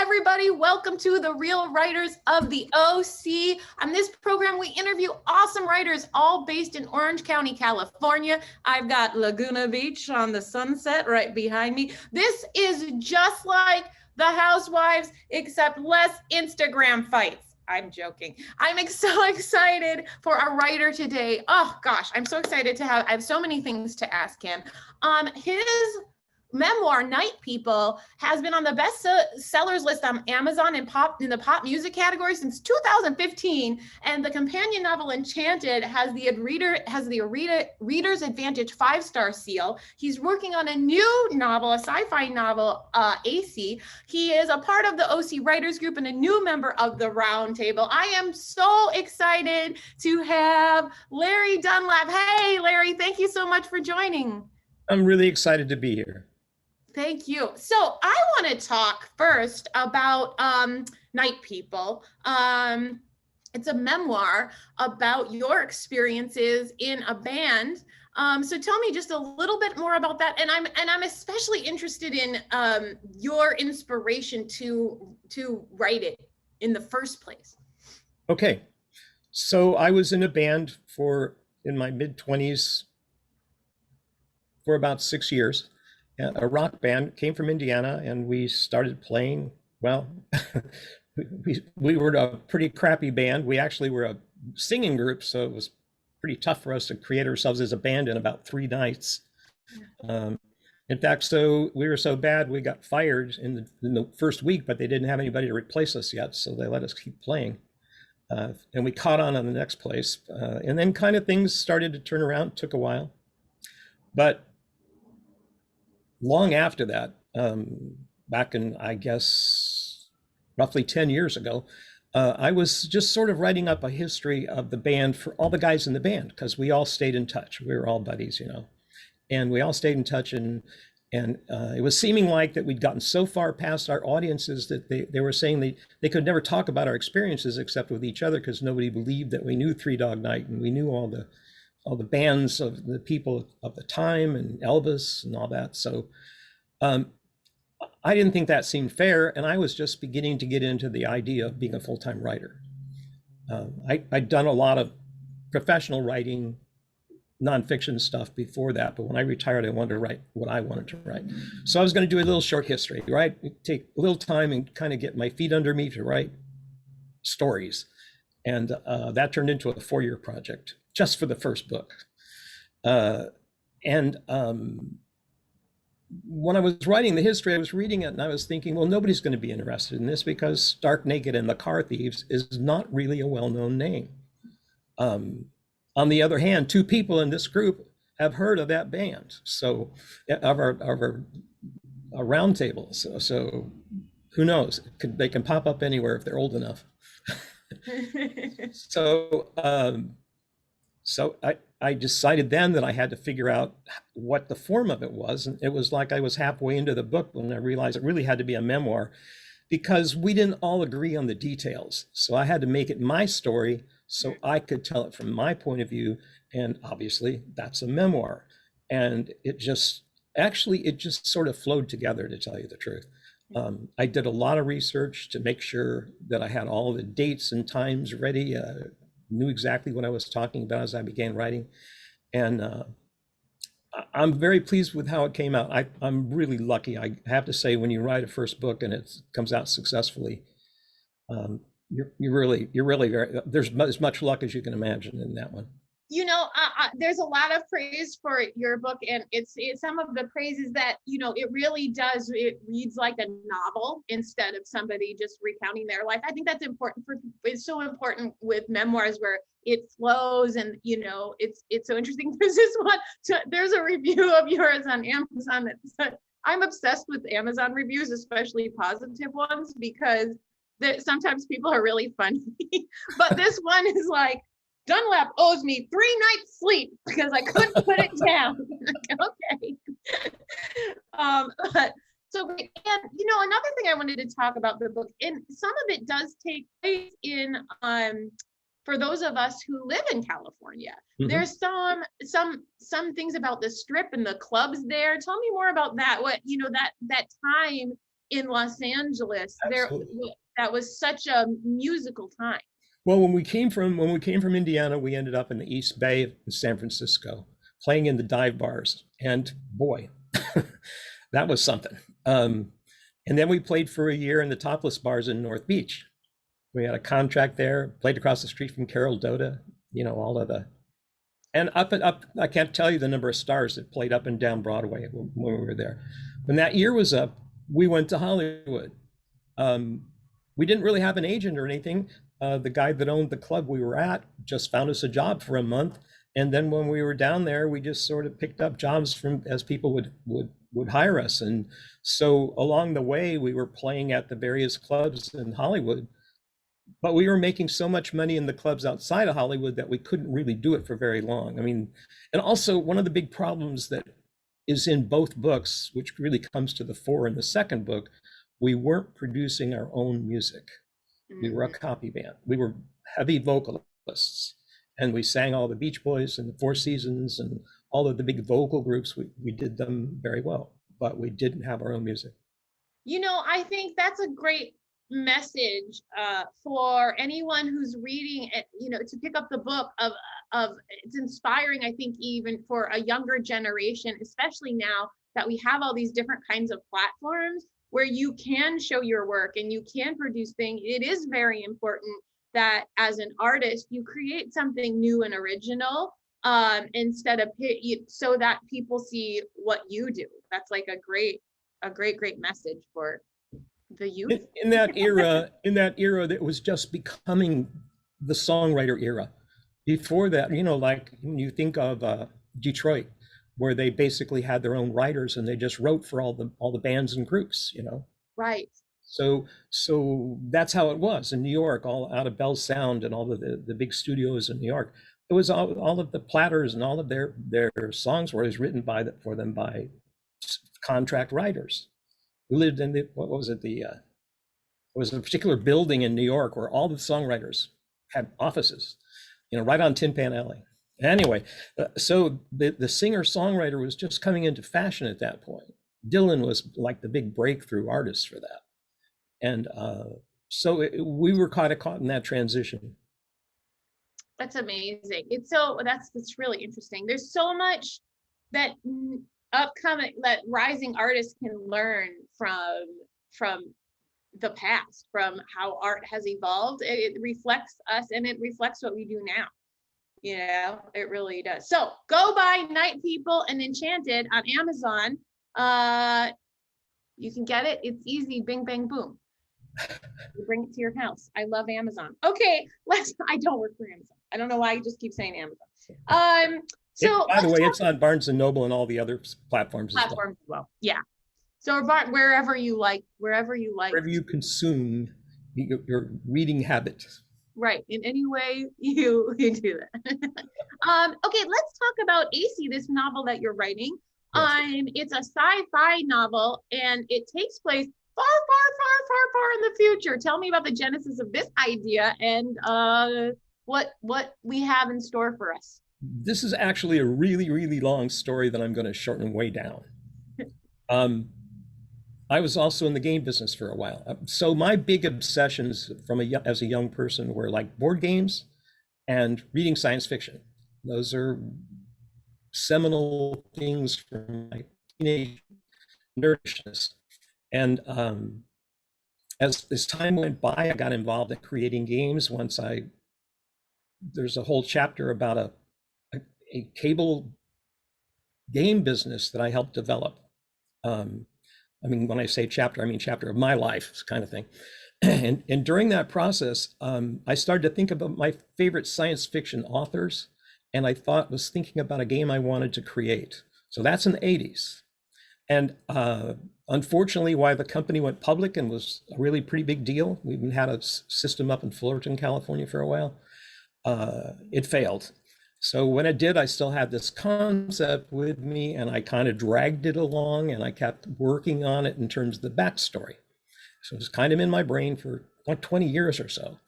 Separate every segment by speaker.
Speaker 1: everybody. Welcome to the Real Writers of the OC. On this program, we interview awesome writers, all based in Orange County, California. I've got Laguna Beach on the sunset right behind me. This is just like The Housewives, except less Instagram fights. I'm joking. I'm so excited for our writer today. Oh gosh, I'm so excited I have so many things to ask him. His memoir, Night People, has been on the best sellers list on Amazon and in the pop music category since 2015. And the companion novel Enchanted has the Reader's Advantage 5-star seal. He's working on a new novel, a sci-fi novel, Acey. He is a part of the OC Writers Group and a new member of the Roundtable. I am so excited to have Larry Dunlap. Hey, Larry, thank you so much for joining.
Speaker 2: I'm really excited to be here.
Speaker 1: Thank you. So I want to talk first about Night People. It's a memoir about your experiences in a band. So tell me just a little bit more about that. And I'm especially interested in your inspiration to write it in the first place.
Speaker 2: Okay. So I was in a band in my mid-20s for about 6 years. A rock band, came from Indiana, and we started playing. Well, we were a pretty crappy band. We actually were a singing group, so it was pretty tough for us to create ourselves as a band in about 3 nights. In fact, so we were so bad we got fired in the first week, but they didn't have anybody to replace us yet, so they let us keep playing. And we caught on the next place, and then kind of things started to turn around. It took a while, but long after that, back in, I guess, roughly 10 years ago, I was just sort of writing up a history of the band for all the guys in the band, because we all stayed in touch. We were all buddies, and we all stayed in touch. And it was seeming like that we'd gotten so far past our audiences that they were saying they could never talk about our experiences except with each other, because nobody believed that we knew Three Dog Night and we knew all the bands of the people of the time and Elvis and all that. So I didn't think that seemed fair, and I was just beginning to get into the idea of being a full-time writer. I'd done a lot of professional writing, nonfiction stuff before that, but when I retired, I wanted to write what I wanted to write. So I was going to do a little short history, right? Take a little time and kind of get my feet under me to write stories. And that turned into a 4-year project just for the first book. When I was writing the history, I was reading it and I was thinking, well, nobody's going to be interested in this because Stark Naked and the Car Thieves is not really a well-known name. On the other hand, 2 people in this group have heard of that band, so of our roundtable. So who knows? They can pop up anywhere if they're old enough. So I decided then that I had to figure out what the form of it was. And it was like I was halfway into the book when I realized it really had to be a memoir, because we didn't all agree on the details. So I had to make it my story so I could tell it from my point of view. And obviously that's a memoir. And it just sort of flowed together, to tell you the truth. I did a lot of research to make sure that I had all the dates and times ready, knew exactly what I was talking about as I began writing. And I'm very pleased with how it came out. I'm really lucky. I have to say, when you write a first book and it comes out successfully, you're really very, there's as much luck as you can imagine in that one.
Speaker 1: There's a lot of praise for your book, and it's some of the praises that, it really does. It reads like a novel instead of somebody just recounting their life. I think that's important it's so important with memoirs where it flows, and, it's so interesting. There's a review of yours on Amazon that said, I'm obsessed with Amazon reviews, especially positive ones, because sometimes people are really funny. But this one is like, Dunlap owes me 3 nights sleep because I couldn't put it down. Okay. Another thing I wanted to talk about the book, and some of it does take place in for those of us who live in California. Mm-hmm. There's some things about the Strip and the clubs there. Tell me more about that. What, that time in Los Angeles.
Speaker 2: Absolutely.
Speaker 1: That was such a musical time.
Speaker 2: Well, when we came from Indiana, we ended up in the East Bay in San Francisco, playing in the dive bars, and boy, that was something. And then we played for a year in the topless bars in North Beach. We had a contract there, played across the street from Carol Doda, all of the, and up and up. I can't tell you the number of stars that played up and down Broadway when we were there. When that year was up, we went to Hollywood. We didn't really have an agent or anything. The guy that owned the club we were at just found us a job for a month. And then when we were down there, we just sort of picked up jobs from as people would hire us. And so along the way, we were playing at the various clubs in Hollywood, but we were making so much money in the clubs outside of Hollywood that we couldn't really do it for very long. I mean, and also one of the big problems that is in both books, which really comes to the fore in the second book, we weren't producing our own music. We were a copy band. We were heavy vocalists, and we sang all the Beach Boys and the Four Seasons and all of the big vocal groups. We did them very well, but we didn't have our own music.
Speaker 1: I think that's a great message for anyone who's reading it, to pick up the book of it's inspiring, I think, even for a younger generation, especially now that we have all these different kinds of platforms where you can show your work and you can produce things. It is very important that as an artist, you create something new and original instead of so that people see what you do. That's like a great message for the youth.
Speaker 2: In that era, that was just becoming the songwriter era. Before that, like when you think of Detroit, where they basically had their own writers and they just wrote for all the bands and groups,
Speaker 1: Right.
Speaker 2: So that's how it was in New York, all out of Bell Sound and all of the big studios in New York. It was all of the Platters and all of their songs were always written for them by contract writers who lived in it was a particular building in New York where all the songwriters had offices, right on Tin Pan Alley. Anyway, so the singer-songwriter was just coming into fashion at that point. Dylan was like the big breakthrough artist for that. And so we were kind of caught in that transition.
Speaker 1: That's amazing. That's really interesting. There's so much that rising artists can learn from the past, from how art has evolved. It reflects us and it reflects what we do now. It really does. So go buy Night People and Enchanted on Amazon. You can get it. It's easy. Bing, bang, boom. You bring it to your house. I love Amazon. Okay, I don't work for Amazon. I don't know why I just keep saying Amazon.
Speaker 2: By the way, it's on Barnes and Noble and all the other platforms as
Speaker 1: well. Yeah. So wherever you
Speaker 2: consume your reading habit.
Speaker 1: Right. In any way you do that. Okay, let's talk about Acey, this novel that you're writing. Yes. It's a sci-fi novel and it takes place far in the future. Tell me about the genesis of this idea and what we have in store for us.
Speaker 2: This is actually a really, really long story that I'm going to shorten way down. I was also in the game business for a while. So my big obsessions as a young person were like board games and reading science fiction. Those are seminal things from my teenage nerdishness. And as time went by, I got involved in creating games. There's a whole chapter about a cable game business that I helped develop. When I say chapter, I mean chapter of my life kind of thing. And during that process, I started to think about my favorite science fiction authors, and I was thinking about a game I wanted to create. So that's in the 80s. And unfortunately, why the company went public and was a really pretty big deal, we even had a system up in Fullerton, California for a while, it failed. So when it did, I still had this concept with me and I kind of dragged it along and I kept working on it in terms of the backstory. So it was kind of in my brain for like 20 years or so.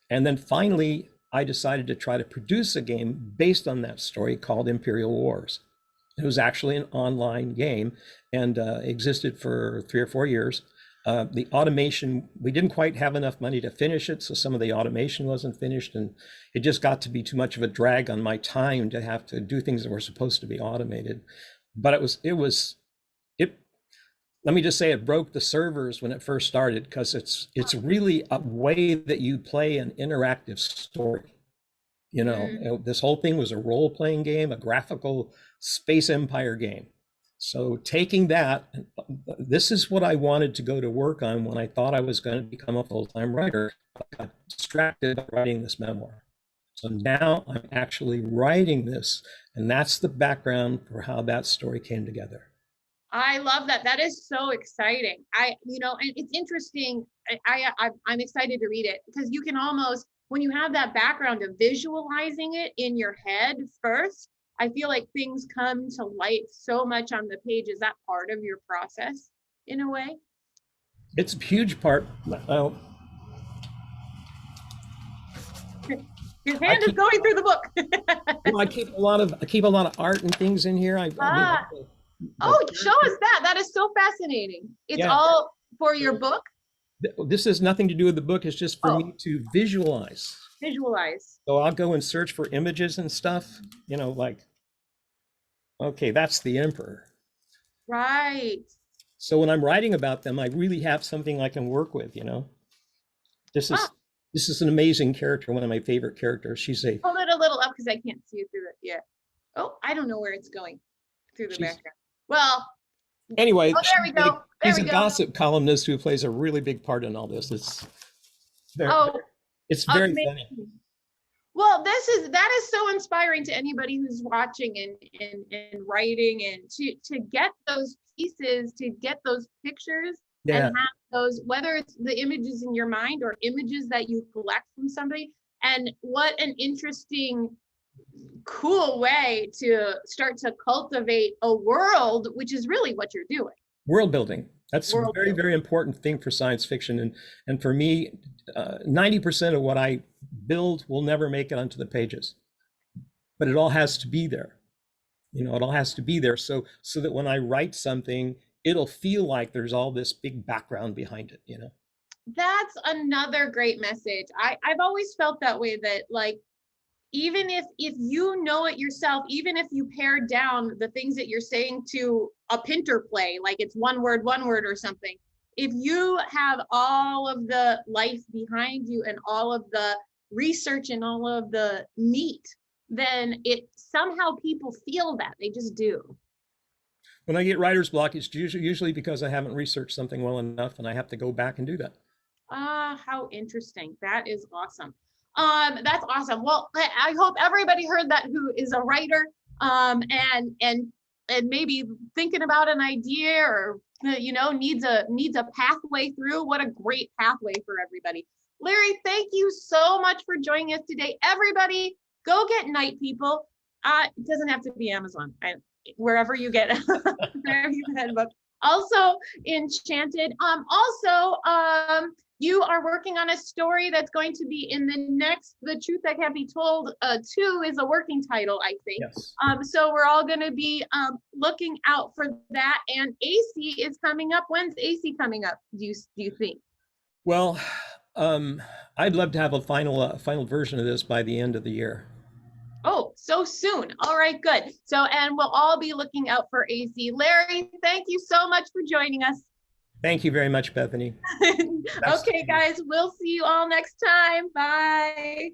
Speaker 2: And then finally, I decided to try to produce a game based on that story called Imperial Wars. It was actually an online game and existed for 3 or 4 years. The automation, we didn't quite have enough money to finish it, so some of the automation wasn't finished, and it just got to be too much of a drag on my time to have to do things that were supposed to be automated. But it let me just say it broke the servers when it first started, because it's really a way that you play an interactive story. You know, this whole thing was a role-playing game, a graphical space empire game. So taking that, this is what I wanted to go to work on when I thought I was going to become a full-time writer. I got distracted writing this memoir. So now I'm actually writing this, and that's the background for how that story came together.
Speaker 1: I love that. That is so exciting. You know, and it's interesting. I'm excited to read it, because you can almost, when you have that background of visualizing it in your head first, I feel like things come to light so much on the page. Is that part of your process in a way?
Speaker 2: It's a huge part.
Speaker 1: His hand is going through the book.
Speaker 2: I keep a lot of art and things in here.
Speaker 1: Oh, show us that. That is so fascinating. It's all for your book?
Speaker 2: This has nothing to do with the book. It's just for me to visualize.
Speaker 1: Visualize.
Speaker 2: So I'll go and search for images and stuff, you know, like, okay, that's the emperor.
Speaker 1: Right.
Speaker 2: So when I'm writing about them, I really have something I can work with, you know. This is an amazing character, one of my favorite characters. She's a...
Speaker 1: Hold it a little up because I can't see it through it. Yeah. Oh, I don't know where it's going through the background. Well,
Speaker 2: anyway,
Speaker 1: there we go.
Speaker 2: She's a gossip columnist who plays a really big part in all this. It's very funny.
Speaker 1: Well, that is so inspiring to anybody who's watching and writing, and to get those pieces, to get those pictures, and have those, whether it's the images in your mind or images that you collect from somebody. And what an interesting, cool way to start to cultivate a world, which is really what you're doing.
Speaker 2: World building. That's a very, very important thing for science fiction. And for me, 90% of what I build will never make it onto the pages, but it all has to be there. You know, it all has to be there so that when I write something, it'll feel like there's all this big background behind it, you know?
Speaker 1: That's another great message. I've always felt that way, that like, even if you know it yourself, even if you pare down the things that you're saying to a Pinter play, like it's one word or something, if you have all of the life behind you and all of the research and all of the meat, then it somehow people feel that. They just do.
Speaker 2: When I get writer's block, it's usually because I haven't researched something well enough, and I have to go back and do that.
Speaker 1: How interesting. That is awesome. That's awesome. Well, I hope everybody heard that who is a writer, and maybe thinking about an idea, or you know, needs a pathway through. What a great pathway for everybody. Larry, thank you so much for joining us today. Everybody, go get Night People. It doesn't have to be Amazon. Wherever you get wherever you get a book. Also Enchanted. You are working on a story that's going to be in the next The Truth That Can't Be Told 2 is a working title, I think.
Speaker 2: Yes.
Speaker 1: So we're all going to be looking out for that. And Acey is coming up. When's Acey coming up, do you think?
Speaker 2: Well, I'd love to have a final version of this by the end of the year.
Speaker 1: Oh, so soon. All right, good. So, and we'll all be looking out for Acey. Larry, thank you so much for joining us.
Speaker 2: Thank you very much, Bethany.
Speaker 1: Okay, guys, we'll see you all next time. Bye.